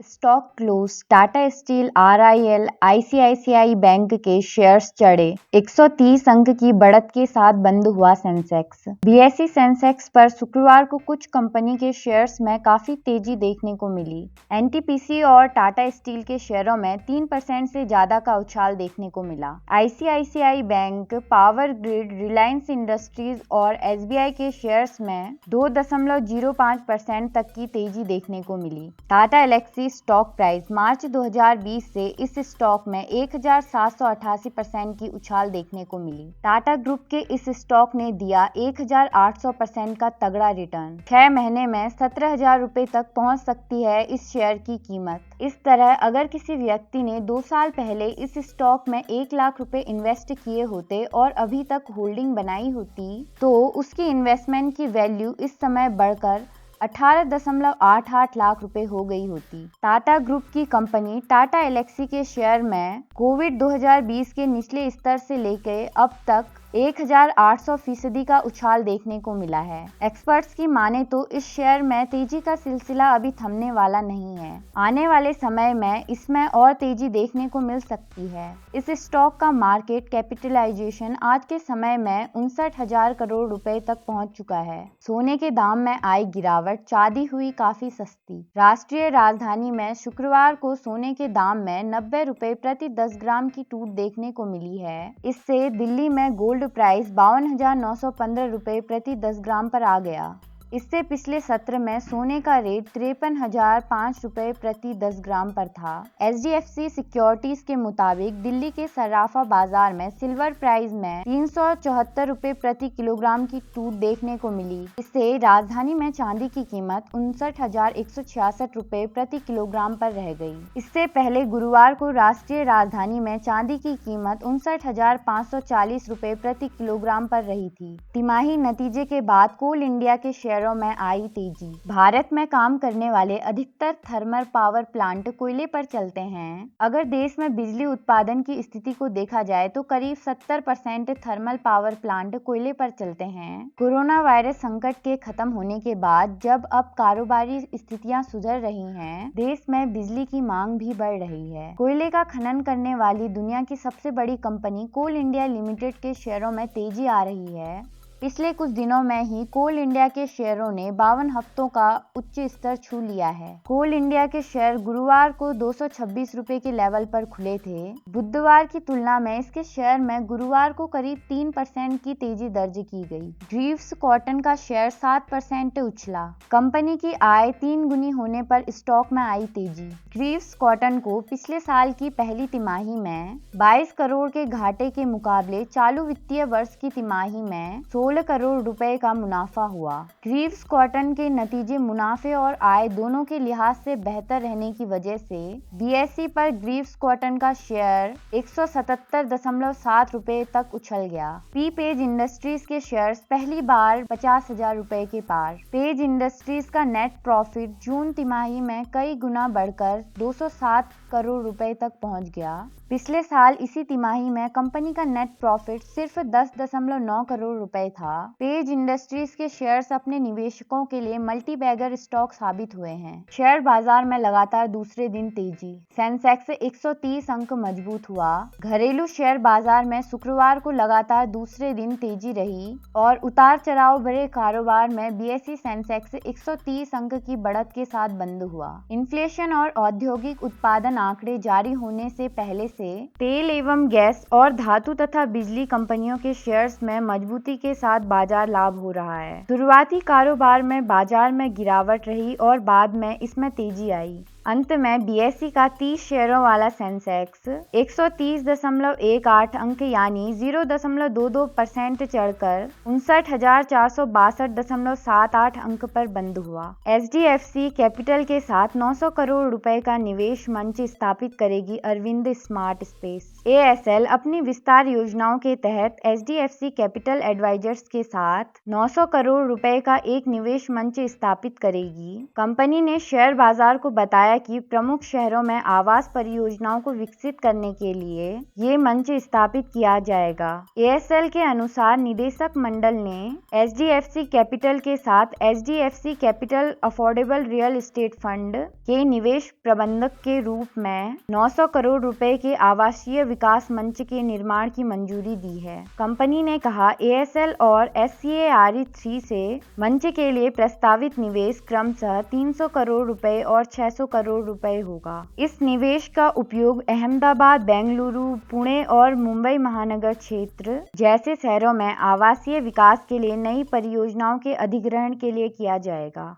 Stock close. Tata steel, RIL, ICICI bank के shares चढ़े। 130 अंक की बढ़त के साथ बंद हुआ सेंसेक्स। बीएसई सेंसेक्स पर शुक्रवार को कुछ कंपनी के शेयर्स में काफी तेजी देखने को मिली। एनटीपीसी और टाटा स्टील के शेयरों में 3% से ज्यादा का उछाल देखने को मिला। ICICI bank, power grid, Reliance industries और एसबीआई के शेयर्स में 2.05% तक की तेजी देखने को मिली। Tata Elxsi stock price. March 2020 से इस स्टॉक में 1788% की उछाल देखने को मिली। टाटा ग्रुप के इस स्टॉक ने दिया 1800% का तगड़ा रिटर्न। 6 महीने में 17,000 रुपए तक पहुंच सकती है इस शेयर की कीमत। इस तरह अगर किसी व्यक्ति ने 2 साल पहले इस स्टॉक में 1 लाख रुपए इन्वेस्ट किए होते और अभी तक होल्डिंग बनाई होती तो उसकी इन्वेस्टमेंट की वैल्यू इस समय बढ़कर 18.88 लाख रुपए हो गई होती। टाटा ग्रुप की कंपनी टाटा एलेक्सी के शेयर में कोविड 2020 के निचले स्तर से लेकर अब तक 1800% का उछाल देखने को मिला है। एक्सपर्ट्स की माने तो इस शेयर में तेजी का सिलसिला अभी थमने वाला नहीं है। आने वाले समय में इसमें और तेजी देखने को मिल सकती है। इस स्टॉक का मार्केट कैपिटलाइजेशन आज के समय में 59,000 करोड़ रुपए तक पहुंच चुका है। सोने के दाम में आई गिरावट, चांदी हुई काफी सस्ती। राष्ट्रीय राजधानी में शुक्रवार को सोने के दाम में 90 रुपए प्रति 10 ग्राम की टूट देखने को मिली है। इससे दिल्ली में गोल्ड प्राइस 52,915 रुपए प्रति 10 ग्राम पर आ गया। इससे पिछले सत्र में सोने का रेट 53,005 रुपए प्रति 10 ग्राम पर था। एचडीएफसी सिक्योरिटीज के मुताबिक दिल्ली के सराफा बाजार में सिल्वर प्राइस में 374 रुपए प्रति किलोग्राम की टूट देखने को मिली। इससे राजधानी में चांदी की कीमत 59,166 रुपए प्रति किलोग्राम पर रह गई। इससे पहले गुरुवार को राष्ट्रीय राजधानी में चांदी की कीमत 59,540 रुपए प्रति किलोग्राम पर रही थी। तिमाही नतीजे के बाद कोल इंडिया के शेयर में आई तेजी। भारत में काम करने वाले अधिकतर थर्मल पावर प्लांट कोयले पर चलते हैं। अगर देश में बिजली उत्पादन की स्थिति को देखा जाए तो करीब 70% थर्मल पावर प्लांट कोयले पर चलते हैं। कोरोना वायरस संकट के खत्म होने के बाद जब अब कारोबारी स्थितियां सुधर रही हैं, देश में बिजली की मांग भी बढ़ रही है। कोयले का खनन करने वाली दुनिया की सबसे बड़ी कंपनी कोल इंडिया लिमिटेड के शेयरों में तेजी आ रही है। पिछले कुछ दिनों में ही कोल इंडिया के शेयरों ने 52 हफ्तों का उच्च स्तर छू लिया है। कोल इंडिया के शेयर गुरुवार को 226 रुपए के लेवल पर खुले थे। बुधवार की तुलना में इसके शेयर में गुरुवार को करीब 3% की तेजी दर्ज की गई। ग्रीव्स कॉटन का शेयर 7% उछला। कंपनी की आय 3 गुनी होने पर स्टॉक में आई तेजी। ग्रीव्स कॉटन को पिछले साल की पहली तिमाही में 22 करोड़ के घाटे के मुकाबले चालू वित्तीय वर्ष की तिमाही में 16 करोड़ रुपए का मुनाफा हुआ। ग्रीव्स कॉटन के नतीजे मुनाफे और आय दोनों के लिहाज से बेहतर रहने की वजह से बीएसई पर ग्रीव्स कॉटन का शेयर 177.7 रुपए तक उछल गया। पेज इंडस्ट्रीज के शेयर्स पहली बार 50,000 रुपए के पार। पेज इंडस्ट्रीज का नेट प्रॉफिट जून तिमाही में कई गुना बढ़कर 207 करोड़ रुपए तक पहुंच गया। पिछले साल इसी तिमाही में कंपनी का नेट प्रॉफिट सिर्फ 10.9 करोड़ रुपए था। पेज इंडस्ट्रीज के शेयर्स अपने निवेशकों के लिए मल्टी बैगर स्टॉक साबित हुए हैं। शेयर बाजार में लगातार दूसरे दिन तेजी। सेंसेक्स 130 अंक मजबूत हुआ। घरेलू शेयर बाजार में शुक्रवार को लगातार दूसरे दिन तेजी रही और उतार चढ़ाव भरे कारोबार में बीएसई सेंसेक्स 130 अंक की बढ़त के साथ बंद हुआ। इन्फ्लेशन और औद्योगिक उत्पादन आंकड़े जारी होने से पहले से तेल एवं गैस और धातु तथा बिजली कंपनियों के शेयर्स में मजबूती के साथ बाजार लाभ हो रहा है। शुरुआती कारोबार में बाजार में गिरावट रही और बाद में इसमें तेजी आई। अंत में बीएसई का 30 शेयरों वाला सेंसेक्स 130.18 अंक यानी 0.22% चढ़कर 59,462.78 अंक पर बंद हुआ। एचडीएफसी कैपिटल के साथ 900 करोड़ रुपए का निवेश मंच स्थापित करेगी अरविंद स्मार्ट स्पेस। एएसएल अपनी विस्तार योजनाओं के तहत एचडीएफसी कैपिटल एडवाइजर्स के साथ 900 करोड़ रुपए का एक निवेश मंच स्थापित करेगी। कंपनी ने शेयर बाजार को बताया बताया कि प्रमुख शहरों में आवास परियोजनाओं को विकसित करने के लिए ये मंच स्थापित किया जाएगा। ASL के अनुसार निदेशक मंडल ने HDFC कैपिटल के साथ HDFC capital affordable real estate fund के निवेश प्रबंधक के रूप में 900 करोड़ रुपए के आवासीय विकास मंच के निर्माण की मंजूरी दी है। कंपनी ने कहा, ASL और SCARE3 से मंच के लिए प्रस्तावित निवेश क्रमशः 300 करोड़ रुपए और 600 करोड़ रुपए होगा। इस निवेश का उपयोग अहमदाबाद, बेंगलुरु, पुणे और मुंबई महानगर क्षेत्र जैसे शहरों में आवासीय विकास के लिए नई परियोजनाओं के अधिग्रहण के लिए किया जाएगा।